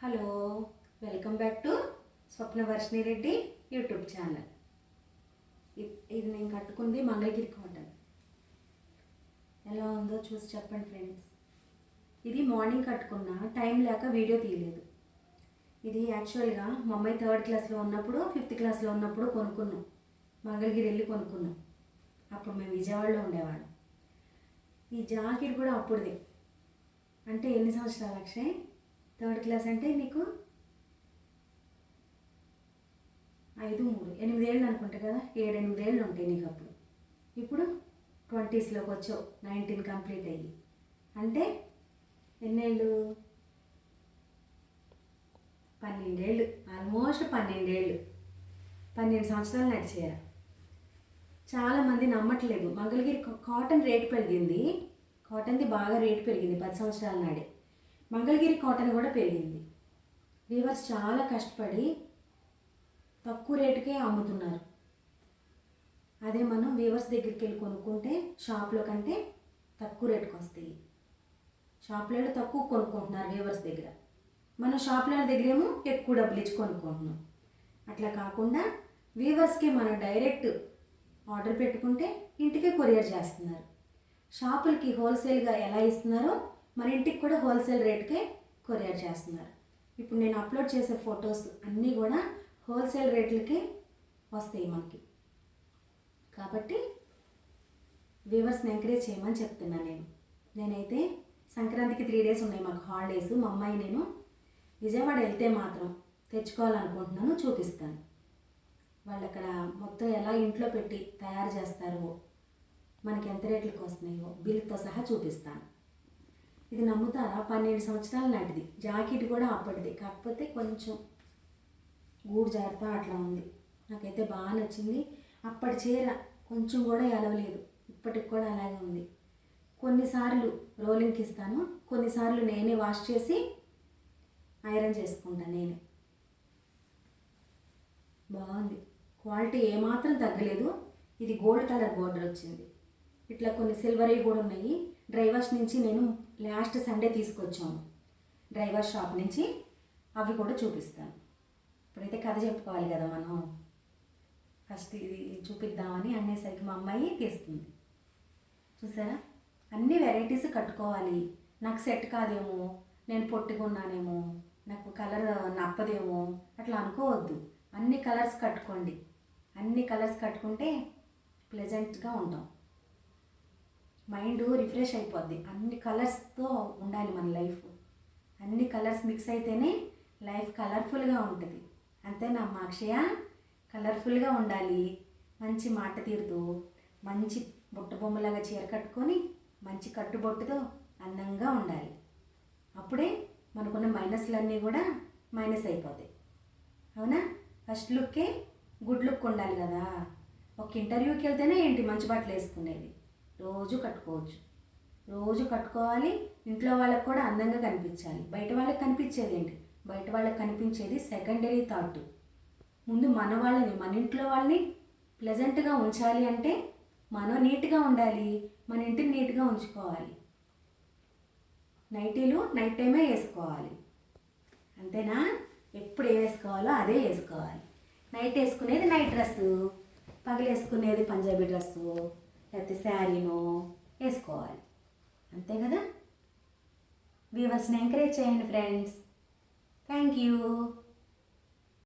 Hello, welcome back to Swapnavarshini Reddy YouTube channel. ఇది నేను కట్టుకుంది మంగళగిరి కాటన్. ఎలా ఉందో చూసి చెప్పండి ఫ్రెండ్స్. ఇది మార్నింగ్ కట్టుకున్నా, టైం లేక వీడియో తీయలేదు. ఇది యాక్చువల్గా మా అమ్మాయి 3rd క్లాస్లో ఉన్నప్పుడు 5th క్లాస్లో ఉన్నప్పుడు కొనుక్కున్నాం. మంగళగిరి వెళ్ళి కొనుక్కున్నాం. అప్పుడు మేము విజయవాడలో ఉండేవాళ్ళం. ఈ జాకెట్ కూడా అప్పుడుదే. అంటే ఎన్ని సంవత్సరాలు అక్షయ్? 3rd క్లాస్ అంటే మీకు 5, 3, 8 ఏళ్ళు అనుకుంటా కదా. 7-8 ఏళ్ళు ఉంటాయి నీకు అప్పుడు. ఇప్పుడు 20స్లోకి వచ్చావు, 19 కంప్లీట్ అయ్యి. అంటే ఎన్నేళ్ళు? 12 ఏళ్ళు, ఆల్మోస్ట్ 12 ఏళ్ళు, 12 సంవత్సరాలు నడిచేయరా. చాలామంది నమ్మట్లేదు. మంగళగిరి కాటన్ రేటు పెరిగింది. కాటన్ది బాగా రేటు పెరిగింది 10 సంవత్సరాల నాడే. మంగళగిరి కాటన్ కూడా పెరిగింది. వీవర్స్ చాలా కష్టపడి తక్కువ రేటుకే అమ్ముతున్నారు. అదే మనం వీవర్స్ దగ్గరికి వెళ్ళి కొనుక్కుంటే షాప్లో కంటే తక్కువ రేటుకి వస్తాయి. షాప్లో తక్కువ కొనుక్కుంటున్నారు వీవర్స్ దగ్గర. మనం షాప్ల దగ్గర ఏమో ఎక్కువ డబ్బులు ఇచ్చి కొనుక్కుంటున్నాం. అట్లా కాకుండా వీవర్స్కి మనం డైరెక్ట్ ఆర్డర్ పెట్టుకుంటే ఇంటికే కొరియర్ చేస్తున్నారు. షాపులకి హోల్సేల్గా ఎలా ఇస్తున్నారో మన ఇంటికి కూడా హోల్సేల్ రేట్కే కొరియర్ చేస్తున్నారు. ఇప్పుడు నేను అప్లోడ్ చేసే ఫొటోస్ అన్నీ కూడా హోల్సేల్ రేట్లకే వస్తాయి మనకి. కాబట్టి వీవర్స్ని ఎంకరేజ్ చేయమని చెప్తున్నాను. నేనైతే సంక్రాంతికి 3 డేస్ ఉన్నాయి మాకు హాలిడేస్. మా అమ్మాయి నేను విజయవాడ వెళ్తే మాత్రం తెచ్చుకోవాలనుకుంటున్నాను, చూపిస్తాను. వాళ్ళు అక్కడ మొత్తం ఎలా ఇంట్లో పెట్టి తయారు చేస్తారో, మనకి ఎంత రేట్లకు వస్తున్నాయో బిల్తో సహా చూపిస్తాను. ఇది నమ్ముతారా? 12 సంవత్సరాల నాటిది. జాకెట్ కూడా అప్పటిది, కాకపోతే కొంచెం గూడు జాగ్రత్త అట్లా ఉంది. నాకైతే బాగా నచ్చింది. అప్పటి చీర కొంచెం కూడా ఎలవలేదు, ఇప్పటికి కూడా అలాగే ఉంది. కొన్నిసార్లు రోలింగ్కి ఇస్తాను, కొన్నిసార్లు నేనే వాష్ చేసి ఐరన్ చేసుకుంటాను నేనే. బాగుంది, క్వాలిటీ ఏమాత్రం తగ్గలేదు. ఇది గోల్డ్ కలర్ బోర్డర్ వచ్చింది. ఇట్లా కొన్ని సిల్వర్వి కూడా ఉన్నాయి. డ్రై వాష్ నుంచి నేను లాస్ట్ సండే తీసుకొచ్చాను డ్రై వాష్ షాప్ నుంచి. అవి కూడా చూపిస్తాను. ఇప్పుడైతే కథ చెప్పుకోవాలి కదా మనం. ఫస్ట్ ఇది చూపిద్దామని అనేసరికి మా అమ్మాయి తీస్తుంది. చూసారా, అన్ని వెరైటీస్ కట్టుకోవాలి. నాకు సెట్ కాదేమో, నేను పొట్టుకున్నానేమో, నాకు కలర్ నప్పదేమో అట్లా అనుకోవద్దు. అన్ని కలర్స్ కట్టుకోండి. అన్ని కలర్స్ కట్టుకుంటే ప్లెజెంట్గా ఉంటాం. మైండ్ రిఫ్రెష్ అయిపోద్ది. అన్ని కలర్స్తో ఉండాలి మన లైఫ్. అన్ని కలర్స్ మిక్స్ అయితేనే లైఫ్ కలర్ఫుల్గా ఉంటుంది. అంతేనా అమ్మా అక్షయ? కలర్ఫుల్గా ఉండాలి. మంచి మాట తీరుతూ, మంచి బుట్ట బొమ్మలాగా చీర కట్టుకొని మంచి కట్టుబొట్టుతో అందంగా ఉండాలి. అప్పుడే మనకున్న మైనస్లన్నీ కూడా మైనస్ అయిపోతాయి. అవునా? ఫస్ట్ లుక్కే గుడ్ లుక్ ఉండాలి కదా. ఒక ఇంటర్వ్యూకి వెళ్తేనే ఏంటి మంచి బట్టలు వేసుకునేది. రోజు కట్టుకోవచ్చు, రోజు కట్టుకోవాలి. ఇంట్లో వాళ్ళకి కూడా అందంగా కనిపించాలి. బయట వాళ్ళకి కనిపించేది ఏంటి? బయట వాళ్ళకి కనిపించేది సెకండరీ థాట్. ముందు మన వాళ్ళని, మన ఇంట్లో వాళ్ళని ప్లెజెంట్గా ఉంచాలి అంటే మనం నీట్గా ఉండాలి, మన ఇంటిని నీట్గా ఉంచుకోవాలి. నైటీలు నైట్ టైమే వేసుకోవాలి. అంతేనా? ఎప్పుడు ఏ వేసుకోవాలో అదే వేసుకోవాలి. నైట్ వేసుకునేది నైట్ డ్రెస్సు, పగలు వేసుకునేది పంజాబీ డ్రెస్సు లేకపోతే శారీనో వేసుకోవాలి. అంతే కదా. వ్యూవర్స్ని ఎంకరేజ్ చేయండి ఫ్రెండ్స్. Thank you.